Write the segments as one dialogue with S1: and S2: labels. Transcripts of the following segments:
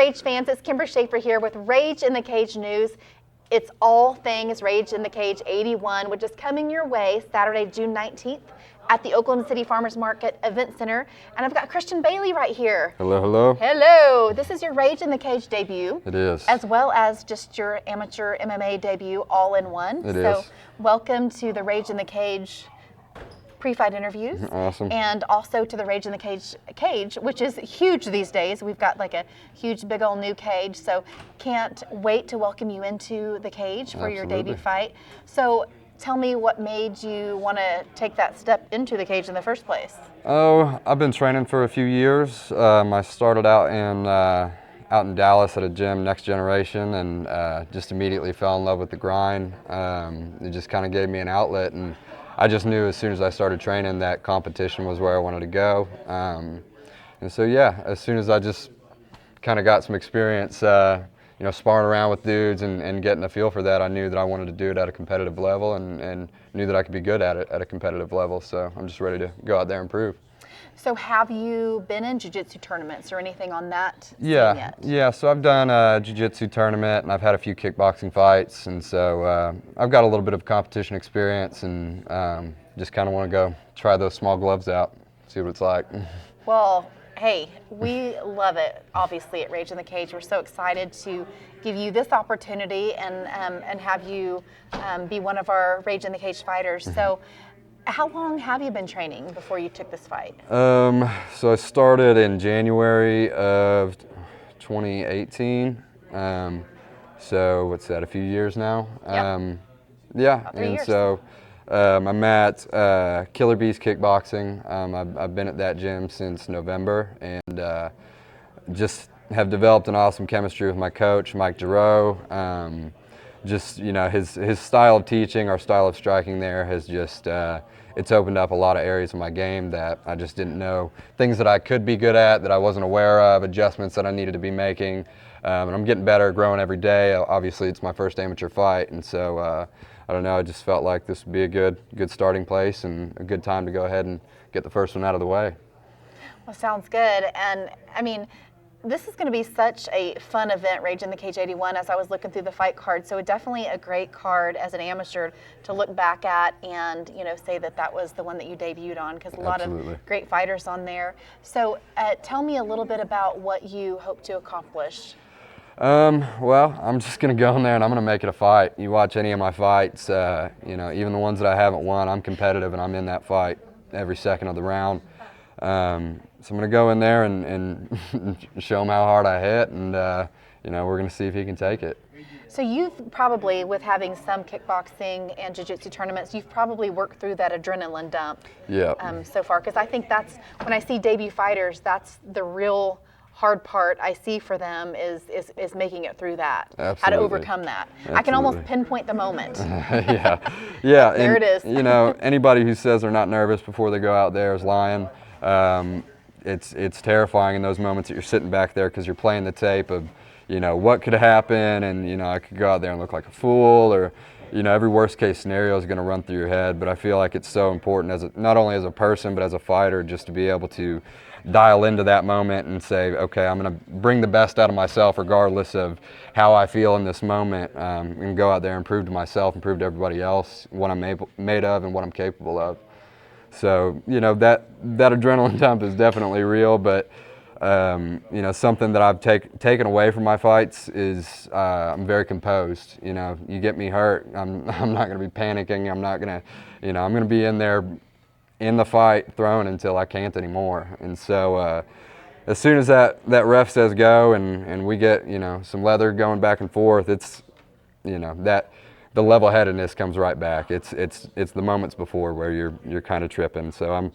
S1: Rage fans, it's Kimber Schaefer here with Rage in the Cage News. It's all things Rage in the Cage 81, which is coming your way Saturday, June 19th at the Oklahoma City Farmers Market Event Center. And I've got Christian Bailey right here.
S2: Hello, hello.
S1: Hello. This is your Rage in the Cage debut.
S2: It is.
S1: As well as just your amateur MMA debut all in one.
S2: It
S1: so
S2: is.
S1: Welcome to the Rage in the Cage pre-fight interviews.
S2: Awesome.
S1: And also to the Rage in the Cage, which is huge these days. We've got like a huge, big old new cage. So can't wait to welcome you into the cage for your debut fight. So tell me what made you want to take that step into the cage in the first place.
S2: Oh, I've been training for a few years. I started out in Dallas at a gym, Next Generation, and just immediately fell in love with the grind. It just kind of gave me an outlet, and I just knew as soon as I started training that competition was where I wanted to go. And so yeah, as soon as I just kind of got some experience, sparring around with dudes and getting a feel for that, I knew that I wanted to do it at a competitive level and knew that I could be good at it at a competitive level. So I'm just ready to go out there and prove.
S1: So have you been in jiu-jitsu tournaments or anything on that scene yet?
S2: Yeah, so I've done a jiu-jitsu tournament and I've had a few kickboxing fights, and so I've got a little bit of competition experience, and just kind of want to go try those small gloves out, see what it's like.
S1: Well, hey, we love it, obviously, at Rage in the Cage. We're so excited to give you this opportunity and have you be one of our Rage in the Cage fighters. So how long have you been training before you took this fight?
S2: So I started in January of 2018. So what's that, a few years now?
S1: Yep.
S2: Yeah,
S1: About 3
S2: and
S1: years.
S2: so I'm at Killer Bees Kickboxing. I've been at that gym since November, and just have developed an awesome chemistry with my coach, Mike Giroux. Just, his style of teaching, our style of striking there has just, it's opened up a lot of areas of my game that I just didn't know, things that I could be good at that I wasn't aware of, adjustments that I needed to be making. And I'm getting better, growing every day. Obviously, it's my first amateur fight, and so I don't know, I just felt like this would be a good starting place and a good time to go ahead and get the first one out of the way.
S1: Well, sounds good. And I mean, this is going to be such a fun event, Rage in the Cage 81, as I was looking through the fight card. So definitely a great card as an amateur to look back at and, say that was the one that you debuted on, because a lot of great fighters on there. So tell me a little bit about what you hope to accomplish.
S2: Well, I'm just going to go in there and I'm going to make it a fight. You watch any of my fights, even the ones that I haven't won, I'm competitive and I'm in that fight every second of the round. So I'm going to go in there and show him how hard I hit, and we're going to see if he can take it.
S1: So you've probably, with having some kickboxing and jiu-jitsu tournaments, you've probably worked through that adrenaline dump so far, because I think that's, when I see debut fighters, that's the real hard part I see for them is making it through that.
S2: Absolutely.
S1: How to overcome that. Absolutely. I can almost pinpoint the moment.
S2: Yeah.
S1: There it is.
S2: Anybody who says they're not nervous before they go out there is lying. It's terrifying in those moments that you're sitting back there because you're playing the tape of, what could happen, and, I could go out there and look like a fool, or, every worst case scenario is going to run through your head. But I feel like it's so important, not only as a person, but as a fighter, just to be able to dial into that moment and say, okay, I'm going to bring the best out of myself regardless of how I feel in this moment, and go out there and prove to myself and prove to everybody else what I'm made of and what I'm capable of. So, that adrenaline dump is definitely real, but, something that I've taken away from my fights is I'm very composed. You get me hurt, I'm not going to be panicking. I'm not going to, I'm going to be in there in the fight throwing until I can't anymore. And so as soon as that ref says go and we get, some leather going back and forth, it's, that the level-headedness comes right back. It's the moments before where you're kind of tripping. So I'm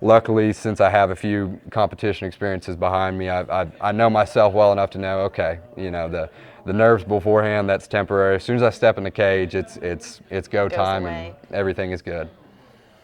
S2: luckily, since I have a few competition experiences behind me, I know myself well enough to know, okay, the nerves beforehand, that's temporary. As soon as I step in the cage, it's go time, and everything is good.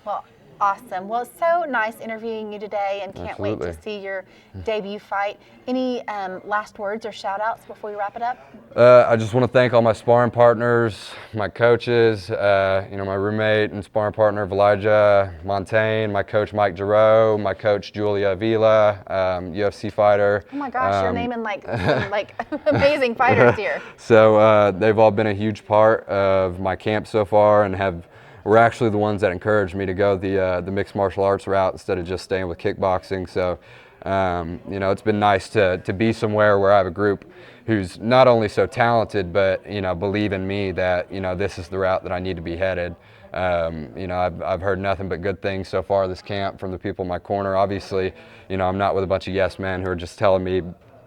S1: Well, Awesome. Well, it's so nice interviewing you today, and can't wait to see your debut fight. Any last words or shout outs before we wrap it up?
S2: I just want to thank all my sparring partners, my coaches, my roommate and sparring partner Elijah Montaigne, my coach Mike Giroux, my coach Julia Avila, UFC fighter.
S1: Oh my gosh, you're naming like amazing fighters here.
S2: So they've all been a huge part of my camp so far, and were actually the ones that encouraged me to go the mixed martial arts route instead of just staying with kickboxing. So, it's been nice to be somewhere where I have a group who's not only so talented, but, believe in me that, this is the route that I need to be headed. I've heard nothing but good things so far this camp from the people in my corner. Obviously, I'm not with a bunch of yes men who are just telling me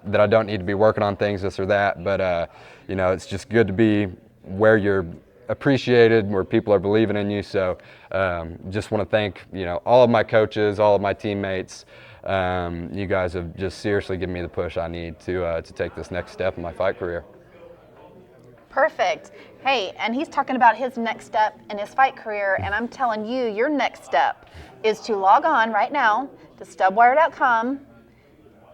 S2: that I don't need to be working on things, this or that. But, it's just good to be where you're appreciated, where people are believing in you. So just want to thank all of my coaches, all of my teammates. You guys have just seriously given me the push I need to take this next step in my fight career.
S1: Perfect. Hey, and he's talking about his next step in his fight career, and I'm telling you, your next step is to log on right now to stubwire.com,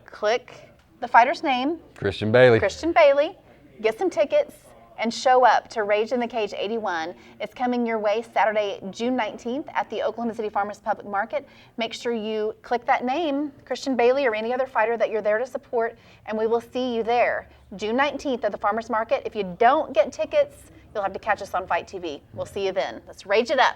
S1: click the fighter's name,
S2: Christian Bailey,
S1: get some tickets, and show up to Rage in the Cage 81. It's coming your way Saturday, June 19th at the Oklahoma City Farmers Public Market. Make sure you click that name, Christian Bailey or any other fighter that you're there to support, and we will see you there June 19th at the Farmers Market. If you don't get tickets, you'll have to catch us on Fight TV. We'll see you then. Let's rage it up.